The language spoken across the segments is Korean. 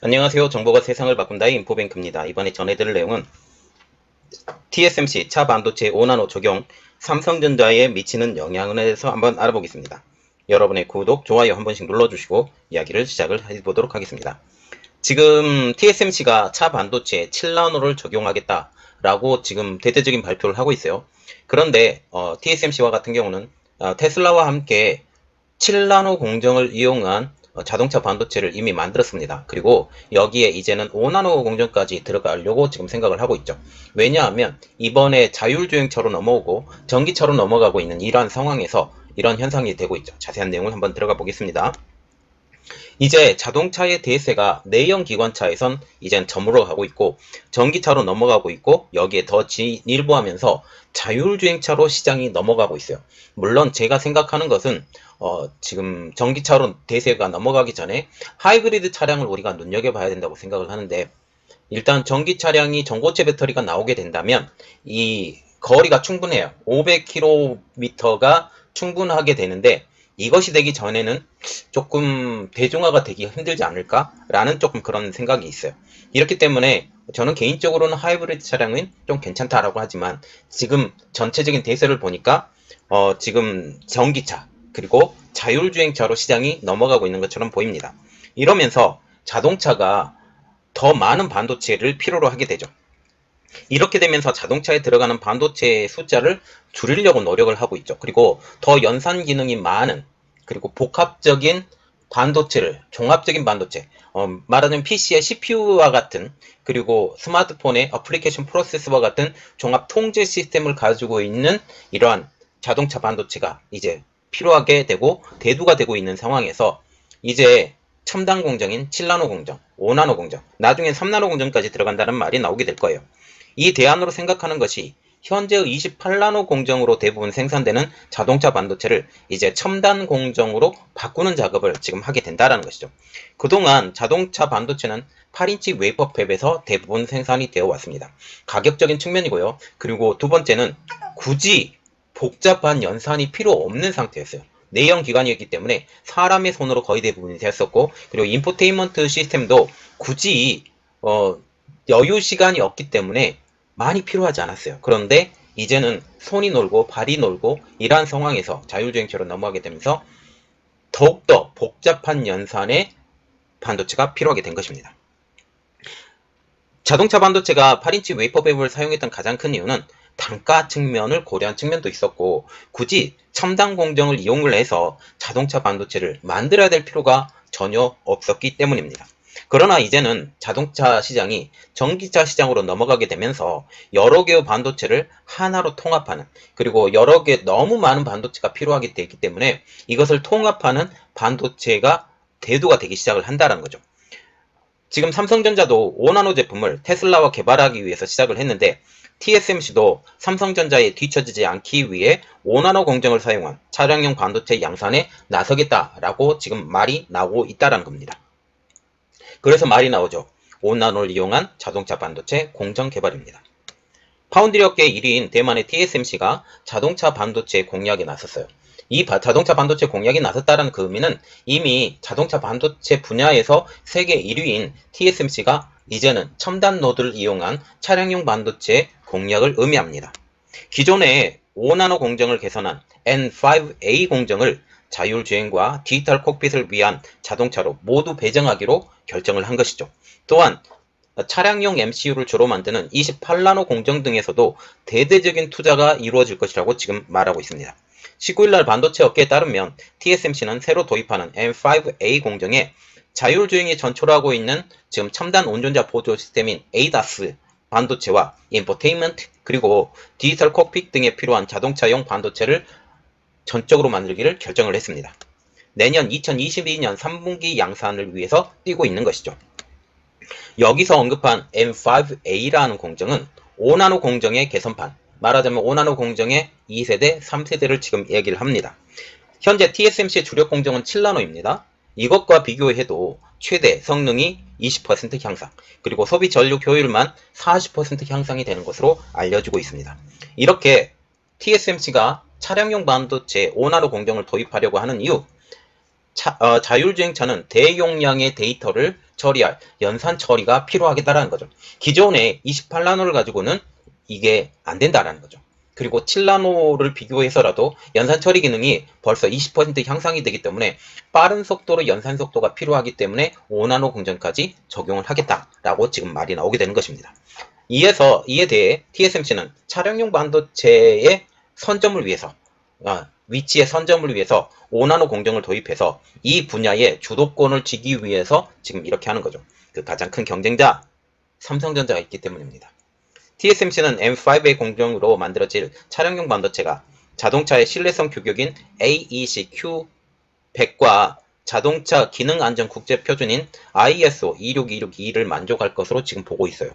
안녕하세요. 정보가 세상을 바꾼다의 인포뱅크입니다. 이번에 전해드릴 내용은 TSMC 차 반도체 5나노 적용 삼성전자에 미치는 영향에 대해서 한번 알아보겠습니다. 여러분의 구독, 좋아요 한 번씩 눌러주시고 이야기를 시작을 해보도록 하겠습니다. 지금 TSMC가 차 반도체에 7나노를 적용하겠다라고 지금 대대적인 발표를 하고 있어요. 그런데 TSMC와 같은 경우는 테슬라와 함께 7나노 공정을 이용한 자동차 반도체를 이미 만들었습니다. 그리고 여기에 이제는 5나노 공정까지 들어가려고 지금 생각을 하고 있죠. 왜냐하면 이번에 자율주행차로 넘어오고 전기차로 넘어가고 있는 이러한 상황에서 이런 현상이 되고 있죠. 자세한 내용을 한번 들어가 보겠습니다. 이제 자동차의 대세가 내연 기관차에선 이젠 저물어 가고 있고 전기차로 넘어가고 있고 여기에 더 진일보하면서 자율주행차로 시장이 넘어가고 있어요. 물론 제가 생각하는 것은 지금 전기차로 대세가 넘어가기 전에 하이브리드 차량을 우리가 눈여겨봐야 된다고 생각을 하는데, 일단 전기 차량이 전고체 배터리가 나오게 된다면 이 거리가 충분해요. 500km가 충분하게 되는데 이것이 되기 전에는 조금 대중화가 되기 힘들지 않을까라는 조금 그런 생각이 있어요. 이렇기 때문에 저는 개인적으로는 하이브리드 차량은 좀 괜찮다라고 하지만 지금 전체적인 대세를 보니까 지금 전기차 그리고 자율주행차로 시장이 넘어가고 있는 것처럼 보입니다. 이러면서 자동차가 더 많은 반도체를 필요로 하게 되죠. 이렇게 되면서 자동차에 들어가는 반도체의 숫자를 줄이려고 노력을 하고 있죠. 그리고 더 연산 기능이 많은 그리고 복합적인 반도체를, 종합적인 반도체, 말하자면 PC의 CPU와 같은, 그리고 스마트폰의 어플리케이션 프로세서와 같은 종합 통제 시스템을 가지고 있는 이러한 자동차 반도체가 이제 필요하게 되고 대두가 되고 있는 상황에서 이제 첨단 공정인 7나노 공정, 5나노 공정, 나중엔 3나노 공정까지 들어간다는 말이 나오게 될 거예요. 이 대안으로 생각하는 것이 현재의 28나노 공정으로 대부분 생산되는 자동차 반도체를 이제 첨단 공정으로 바꾸는 작업을 지금 하게 된다는 것이죠. 그동안 자동차 반도체는 8인치 웨이퍼 팹에서 대부분 생산이 되어 왔습니다. 가격적인 측면이고요. 그리고 두 번째는 굳이 복잡한 연산이 필요 없는 상태였어요. 내연 기관이었기 때문에 사람의 손으로 거의 대부분이 되었었고, 그리고 인포테인먼트 시스템도 굳이 여유 시간이 없기 때문에 많이 필요하지 않았어요. 그런데 이제는 손이 놀고 발이 놀고 이러한 상황에서 자율주행차로 넘어가게 되면서 더욱더 복잡한 연산의 반도체가 필요하게 된 것입니다. 자동차 반도체가 8인치 웨이퍼 팹을 사용했던 가장 큰 이유는 단가 측면을 고려한 측면도 있었고, 굳이 첨단 공정을 이용을 해서 자동차 반도체를 만들어야 될 필요가 전혀 없었기 때문입니다. 그러나 이제는 자동차 시장이 전기차 시장으로 넘어가게 되면서 여러 개의 반도체를 하나로 통합하는, 그리고 여러 개 너무 많은 반도체가 필요하게 되기 때문에 이것을 통합하는 반도체가 대두가 되기 시작을 한다는 거죠. 지금 삼성전자도 5나노 제품을 테슬라와 개발하기 위해서 시작을 했는데, TSMC도 삼성전자에 뒤처지지 않기 위해 5나노 공정을 사용한 차량용 반도체 양산에 나서겠다라고 지금 말이 나오고 있다는 겁니다. 그래서 말이 나오죠. 5나노를 이용한 자동차 반도체 공정 개발입니다. 파운드리 업계 1위인 대만의 TSMC가 자동차 반도체 공략에 나섰어요. 이 자동차 반도체 공략에 나섰다는 그 의미는 이미 자동차 반도체 분야에서 세계 1위인 TSMC가 이제는 첨단 노드를 이용한 차량용 반도체 공략을 의미합니다. 기존의 5나노 공정을 개선한 N5A 공정을 자율주행과 디지털 콕핏을 위한 자동차로 모두 배정하기로 결정을 한 것이죠. 또한 차량용 MCU를 주로 만드는 28나노 공정 등에서도 대대적인 투자가 이루어질 것이라고 지금 말하고 있습니다. 19일날 반도체 업계에 따르면 TSMC는 새로 도입하는 M5A 공정에 자율주행이 전초하고 있는 지금 첨단 운전자 보조 시스템인 ADAS 반도체와 인포테인먼트 그리고 디지털 콕핏 등에 필요한 자동차용 반도체를 전적으로 만들기를 결정을 했습니다. 내년 2022년 3분기 양산을 위해서 뛰고 있는 것이죠. 여기서 언급한 M5A라는 공정은 5나노 공정의 개선판, 말하자면 5나노 공정의 2세대, 3세대를 지금 얘기를 합니다. 현재 TSMC의 주력 공정은 7나노입니다. 이것과 비교해도 최대 성능이 20% 향상, 그리고 소비 전력 효율만 40% 향상이 되는 것으로 알려지고 있습니다. 이렇게 TSMC가 차량용 반도체 5나노 공정을 도입하려고 하는 이유, 자율주행차는 대용량의 데이터를 처리할 연산 처리가 필요하겠다라는 거죠. 기존에 28나노를 가지고는 이게 안 된다라는 거죠. 그리고 7나노를 비교해서라도 연산 처리 기능이 벌써 20% 향상이 되기 때문에 빠른 속도로 연산 속도가 필요하기 때문에 5나노 공정까지 적용을 하겠다라고 지금 말이 나오게 되는 것입니다. 이에 대해 TSMC는 차량용 반도체의 선점을 위해서 위치의 선점을 위해서 5나노 공정을 도입해서 이 분야의 주도권을 쥐기 위해서 지금 이렇게 하는 거죠. 그 가장 큰 경쟁자 삼성전자가 있기 때문입니다. TSMC는 M5A 공정으로 만들어질 차량용 반도체가 자동차의 신뢰성 규격인 AEC-Q100과 자동차 기능 안전 국제 표준인 ISO 26262를 만족할 것으로 지금 보고 있어요.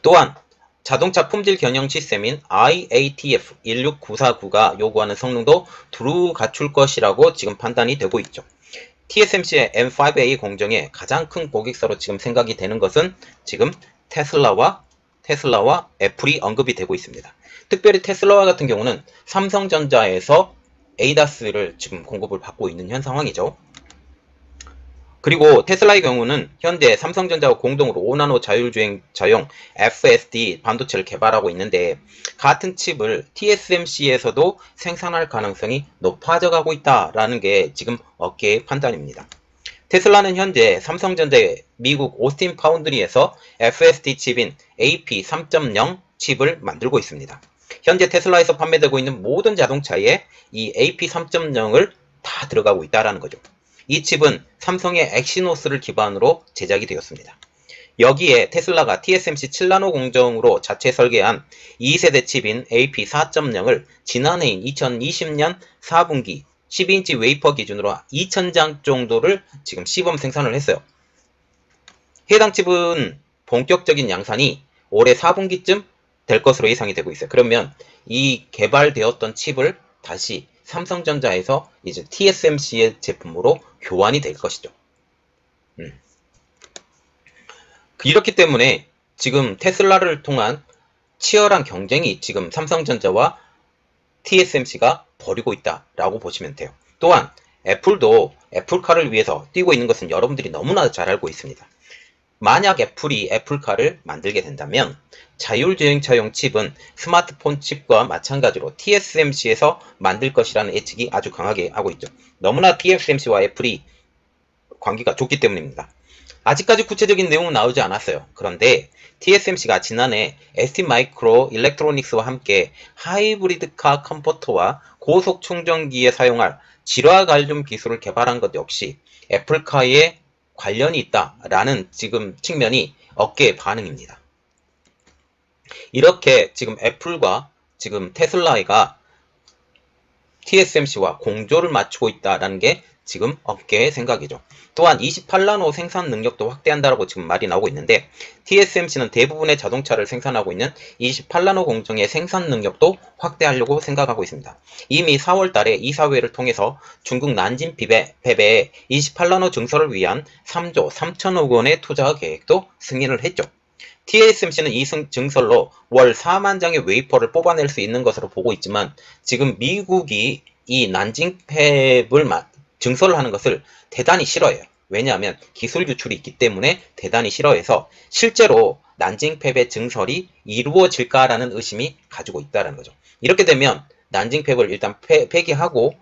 또한 자동차 품질 경영 시스템인 IATF 16949가 요구하는 성능도 두루 갖출 것이라고 지금 판단이 되고 있죠. TSMC의 M5A 공정의 가장 큰 고객사로 지금 생각이 되는 것은 지금 테슬라와 애플이 언급이 되고 있습니다. 특별히 테슬라와 같은 경우는 삼성전자에서 ADAS를 지금 공급을 받고 있는 현 상황이죠. 그리고 테슬라의 경우는 현재 삼성전자와 공동으로 5나노 자율주행자용 FSD 반도체를 개발하고 있는데 같은 칩을 TSMC에서도 생산할 가능성이 높아져 가고 있다라는 게 지금 업계의 판단입니다. 테슬라는 현재 삼성전자의 미국 오스틴 파운드리에서 FSD 칩인 AP3.0 칩을 만들고 있습니다. 현재 테슬라에서 판매되고 있는 모든 자동차에 이 AP3.0을 다 들어가고 있다는 거죠. 이 칩은 삼성의 엑시노스를 기반으로 제작이 되었습니다. 여기에 테슬라가 TSMC 7나노 공정으로 자체 설계한 2세대 칩인 AP4.0을 지난해인 2020년 4분기 12인치 웨이퍼 기준으로 2000장 정도를 지금 시범 생산을 했어요. 해당 칩은 본격적인 양산이 올해 4분기쯤 될 것으로 예상이 되고 있어요. 그러면 이 개발되었던 칩을 다시 삼성전자에서 이제 TSMC의 제품으로 교환이 될 것이죠. 이렇기 때문에 지금 테슬라를 통한 치열한 경쟁이 지금 삼성전자와 TSMC가 벌이고 있다라고 보시면 돼요. 또한 애플도 애플카를 위해서 뛰고 있는 것은 여러분들이 너무나 잘 알고 있습니다. 만약 애플이 애플카를 만들게 된다면 자율주행차용 칩은 스마트폰 칩과 마찬가지로 TSMC에서 만들 것이라는 예측이 아주 강하게 하고 있죠. 너무나 TSMC와 애플이 관계가 좋기 때문입니다. 아직까지 구체적인 내용은 나오지 않았어요. 그런데 TSMC가 지난해 ST마이크로 일렉트로닉스와 함께 하이브리드카 컨버터와 고속 충전기에 사용할 질화 갈륨 기술을 개발한 것 역시 애플카에 관련이 있다라는 지금 측면이 업계의 반응입니다. 이렇게 지금 애플과 지금 테슬라가 TSMC와 공조를 맞추고 있다라는 게 지금 업계의 생각이죠. 또한 28나노 생산 능력도 확대한다라고 지금 말이 나오고 있는데 TSMC는 대부분의 자동차를 생산하고 있는 28나노 공정의 생산 능력도 확대하려고 생각하고 있습니다. 이미 4월 달에 이사회를 통해서 중국 난징 팹에 28나노 증설을 위한 3조 3천억 원의 투자 계획도 승인을 했죠. TSMC는 이 증설로 월 4만 장의 웨이퍼를 뽑아낼 수 있는 것으로 보고 있지만 지금 미국이 이 난징 팹을 증설을 하는 것을 대단히 싫어해요. 왜냐하면 기술 유출이 있기 때문에 대단히 싫어해서 실제로 난징 팹의 증설이 이루어질까라는 의심이 가지고 있다는 거죠. 이렇게 되면 난징 팹을 일단 폐기하고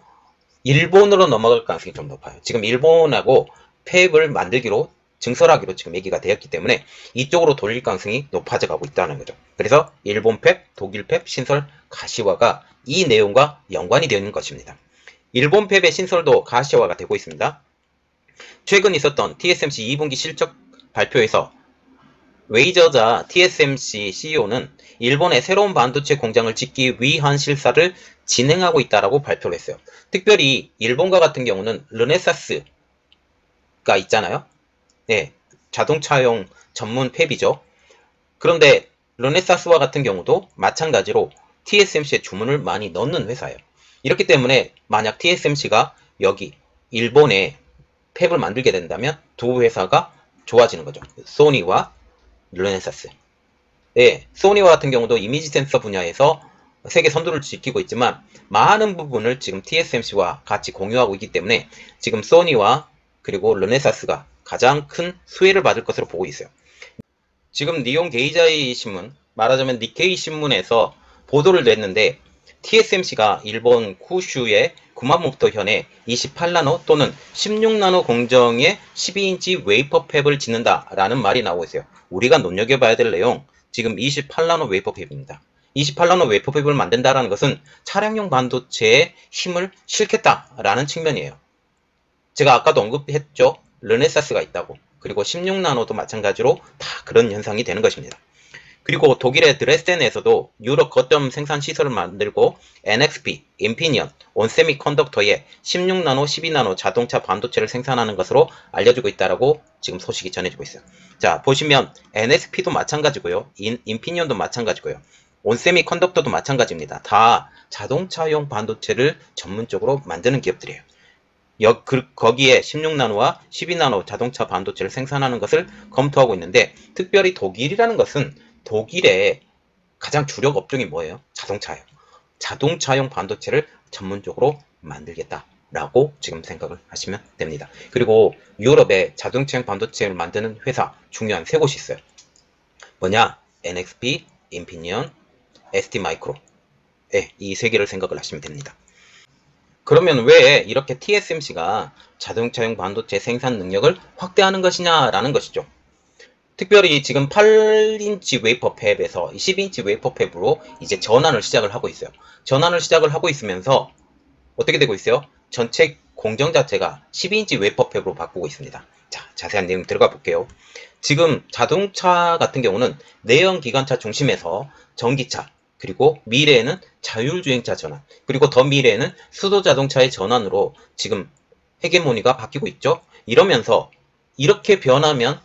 일본으로 넘어갈 가능성이 좀 높아요. 지금 일본하고 팹을 만들기로 증설하기로 지금 얘기가 되었기 때문에 이쪽으로 돌릴 가능성이 높아져 가고 있다는 거죠. 그래서 일본 팹, 독일 팹, 신설, 가시화가 이 내용과 연관이 되어 있는 것입니다. 일본 팹의 신설도 가시화가 되고 있습니다. 최근 있었던 TSMC 2분기 실적 발표에서 웨이저자 TSMC CEO는 일본에 새로운 반도체 공장을 짓기 위한 실사를 진행하고 있다라고 발표를 했어요. 특별히 일본과 같은 경우는 르네사스가 있잖아요. 네, 자동차용 전문 팹이죠. 그런데 르네사스와 같은 경우도 마찬가지로 TSMC에 주문을 많이 넣는 회사예요. 이렇기 때문에 만약 TSMC가 여기 일본에 팹을 만들게 된다면 두 회사가 좋아지는 거죠. 소니와 르네사스. 네, 소니와 같은 경우도 이미지 센서 분야에서 세계 선두를 지키고 있지만 많은 부분을 지금 TSMC와 같이 공유하고 있기 때문에 지금 소니와 그리고 르네사스가 가장 큰 수혜를 받을 것으로 보고 있어요. 지금 니온 게이자이 신문, 말하자면 니케이 신문에서 보도를 냈는데 TSMC가 일본 쿠슈의 구마모토 현에 28나노 또는 16나노 공정에 12인치 웨이퍼 팹을 짓는다라는 말이 나오고 있어요. 우리가 눈여겨봐야 될 내용, 지금 28나노 웨이퍼 팹입니다. 28나노 웨이퍼 팹을 만든다라는 것은 차량용 반도체에 힘을 실겠다라는 측면이에요. 제가 아까도 언급했죠. 르네사스가 있다고. 그리고 16나노도 마찬가지로 다 그런 현상이 되는 것입니다. 그리고 독일의 드레스덴에서도 유럽 거점 생산 시설을 만들고 NXP, 인피니언, 온세미컨덕터의 16나노, 12나노 자동차 반도체를 생산하는 것으로 알려지고 있다라고 지금 소식이 전해지고 있어요. 자, 보시면 NXP도 마찬가지고요. 인피니언도 마찬가지고요. 온세미컨덕터도 마찬가지입니다. 다 자동차용 반도체를 전문적으로 만드는 기업들이에요. 거기에 16나노와 12나노 자동차 반도체를 생산하는 것을 검토하고 있는데, 특별히 독일이라는 것은 독일의 가장 주력 업종이 뭐예요? 자동차예요. 자동차용 반도체를 전문적으로 만들겠다라고 지금 생각을 하시면 됩니다. 그리고 유럽에 자동차용 반도체를 만드는 회사 중요한 세 곳이 있어요. 뭐냐? NXP, 인피니언, ST마이크로. 이 세 개를 생각을 하시면 됩니다. 그러면 왜 이렇게 TSMC가 자동차용 반도체 생산 능력을 확대하는 것이냐라는 것이죠. 특별히 지금 8인치 웨이퍼 팹에서 12인치 웨이퍼 팹으로 이제 전환을 시작을 하고 있어요. 전환을 시작을 하고 있으면서 어떻게 되고 있어요? 전체 공정 자체가 12인치 웨이퍼 팹으로 바꾸고 있습니다. 자, 자세한 내용 들어가 볼게요. 지금 자동차 같은 경우는 내연기관차 중심에서 전기차, 그리고 미래에는 자율주행차 전환, 그리고 더 미래에는 수소자동차의 전환으로 지금 헤게모니가 바뀌고 있죠. 이러면서 이렇게 변하면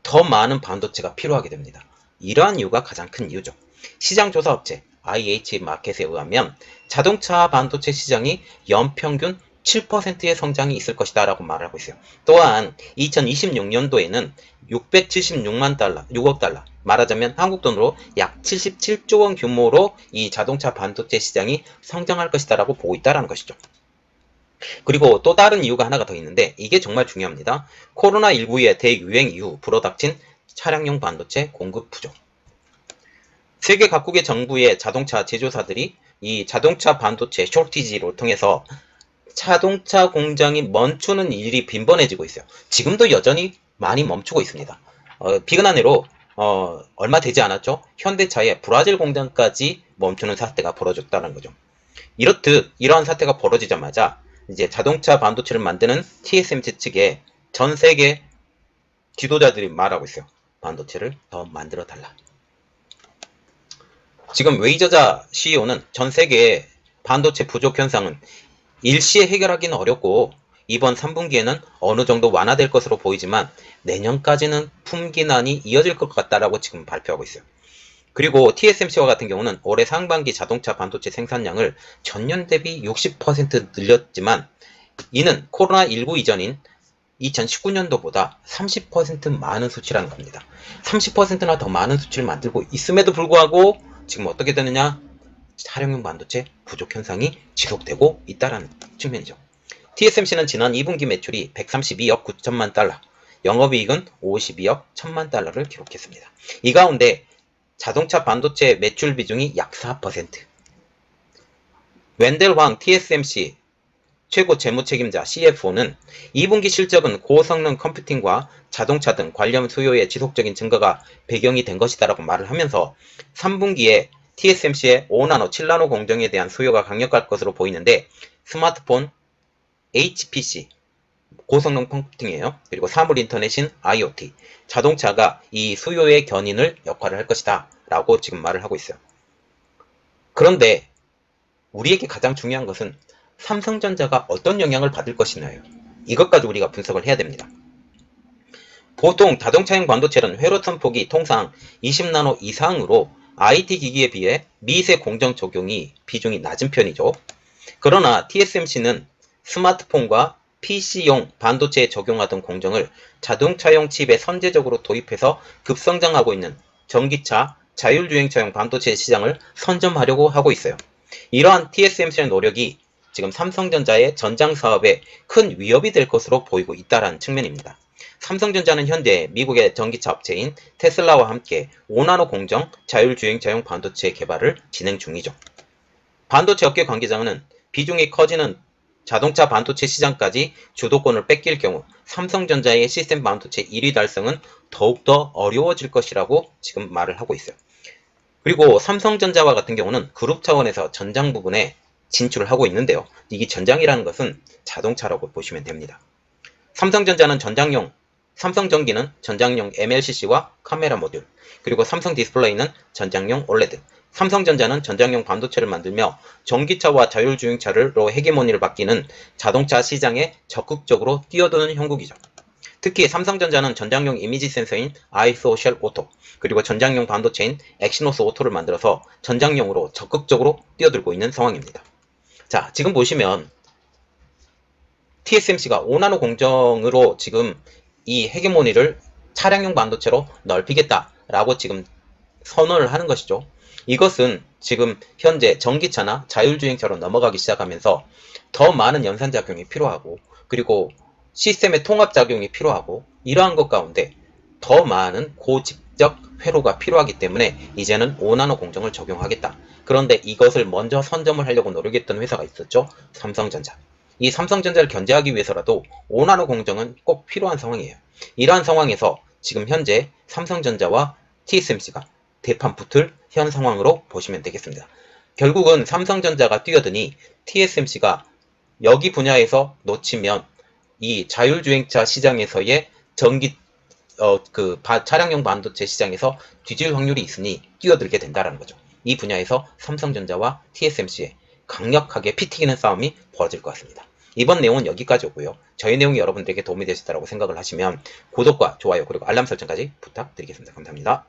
더 많은 반도체가 필요하게 됩니다. 이러한 이유가 가장 큰 이유죠. 시장조사업체 IH 마켓에 의하면 자동차 반도체 시장이 연평균 7%의 성장이 있을 것이다 라고 말하고 있어요. 또한 2026년도에는 676만 달러, 6억 달러, 말하자면 한국 돈으로 약 77조 원 규모로 이 자동차 반도체 시장이 성장할 것이다 라고 보고 있다는 것이죠. 그리고 또 다른 이유가 하나가 더 있는데, 이게 정말 중요합니다. 코로나19의 대유행 이후 불어닥친 차량용 반도체 공급 부족. 세계 각국의 정부의 자동차 제조사들이 이 자동차 반도체 쇼티지를 통해서 자동차 공장이 멈추는 일이 빈번해지고 있어요. 지금도 여전히 많이 멈추고 있습니다. 비근한 해로 얼마 되지 않았죠? 현대차의 브라질 공장까지 멈추는 사태가 벌어졌다는 거죠. 이렇듯 이러한 사태가 벌어지자마자 이제 자동차 반도체를 만드는 TSMC 측에 전 세계 지도자들이 말하고 있어요. 반도체를 더 만들어 달라. 지금 웨이저자 CEO는 전 세계의 반도체 부족 현상은 일시에 해결하기는 어렵고 이번 3분기에는 어느 정도 완화될 것으로 보이지만 내년까지는 품귀난이 이어질 것 같다라고 지금 발표하고 있어요. 그리고 TSMC와 같은 경우는 올해 상반기 자동차 반도체 생산량을 전년 대비 60% 늘렸지만 이는 코로나19 이전인 2019년도보다 30% 많은 수치라는 겁니다. 30%나 더 많은 수치를 만들고 있음에도 불구하고 지금 어떻게 되느냐? 차량용 반도체 부족 현상이 지속되고 있다는 측면이죠. TSMC는 지난 2분기 매출이 132억 9천만 달러, 영업이익은 52억 1천만 달러를 기록했습니다. 이 가운데 자동차 반도체 매출 비중이 약 4%. 웬델 황 TSMC 최고 재무책임자 CFO는 2분기 실적은 고성능 컴퓨팅과 자동차 등 관련 수요의 지속적인 증가가 배경이 된 것이다라고 말을 하면서 3분기에 TSMC의 5나노, 7나노 공정에 대한 수요가 강력할 것으로 보이는데 스마트폰, HPC, 고성능 컴퓨팅이에요. 그리고 사물 인터넷인 IoT, 자동차가 이 수요의 견인을 역할을 할 것이다 라고 지금 말을 하고 있어요. 그런데 우리에게 가장 중요한 것은 삼성전자가 어떤 영향을 받을 것이냐예요. 이것까지 우리가 분석을 해야 됩니다. 보통 자동차용 반도체는 회로선 폭이 통상 20나노 이상으로 IT 기기에 비해 미세 공정 적용이 비중이 낮은 편이죠. 그러나 TSMC는 스마트폰과 PC용 반도체에 적용하던 공정을 자동차용 칩에 선제적으로 도입해서 급성장하고 있는 전기차, 자율주행차용 반도체 시장을 선점하려고 하고 있어요. 이러한 TSMC의 노력이 지금 삼성전자의 전장 사업에 큰 위협이 될 것으로 보이고 있다는 측면입니다. 삼성전자는 현재 미국의 전기차 업체인 테슬라와 함께 5나노 공정 자율주행차용 반도체 개발을 진행 중이죠. 반도체 업계 관계자는 비중이 커지는 자동차 반도체 시장까지 주도권을 뺏길 경우 삼성전자의 시스템 반도체 1위 달성은 더욱더 어려워질 것이라고 지금 말을 하고 있어요. 그리고 삼성전자와 같은 경우는 그룹 차원에서 전장 부분에 진출을 하고 있는데요. 이게 전장이라는 것은 자동차라고 보시면 됩니다. 삼성전자는 삼성전기는 전장용 MLCC와 카메라 모듈, 그리고 삼성 디스플레이는 전장용 OLED, 삼성전자는 전장용 반도체를 만들며 전기차와 자율주행차로 헤게모니를 바뀌는 자동차 시장에 적극적으로 뛰어드는 형국이죠. 특히 삼성전자는 전장용 이미지 센서인 아이소셜 오토, 그리고 전장용 반도체인 엑시노스 오토를 만들어서 전장용으로 적극적으로 뛰어들고 있는 상황입니다. 자, 지금 보시면 TSMC가 5나노 공정으로 지금 이 헤게모니를 차량용 반도체로 넓히겠다라고 지금 선언을 하는 것이죠. 이것은 지금 현재 전기차나 자율주행차로 넘어가기 시작하면서 더 많은 연산작용이 필요하고, 그리고 시스템의 통합작용이 필요하고, 이러한 것 가운데 더 많은 고직접 회로가 필요하기 때문에 이제는 5나노 공정을 적용하겠다. 그런데 이것을 먼저 선점을 하려고 노력했던 회사가 있었죠. 삼성전자. 이 삼성전자를 견제하기 위해서라도 5나노 공정은 꼭 필요한 상황이에요. 이러한 상황에서 지금 현재 삼성전자와 TSMC가 대판 붙을 현 상황으로 보시면 되겠습니다. 결국은 삼성전자가 뛰어드니 TSMC가 여기 분야에서 놓치면 이 자율주행차 시장에서의 차량용 반도체 시장에서 뒤질 확률이 있으니 뛰어들게 된다는 거죠. 이 분야에서 삼성전자와 TSMC의 강력하게 피 튀기는 싸움이 벌어질 것 같습니다. 이번 내용은 여기까지 오고요. 저희 내용이 여러분들에게 도움이 되셨다고 생각을 하시면 구독과 좋아요 그리고 알람 설정까지 부탁드리겠습니다. 감사합니다.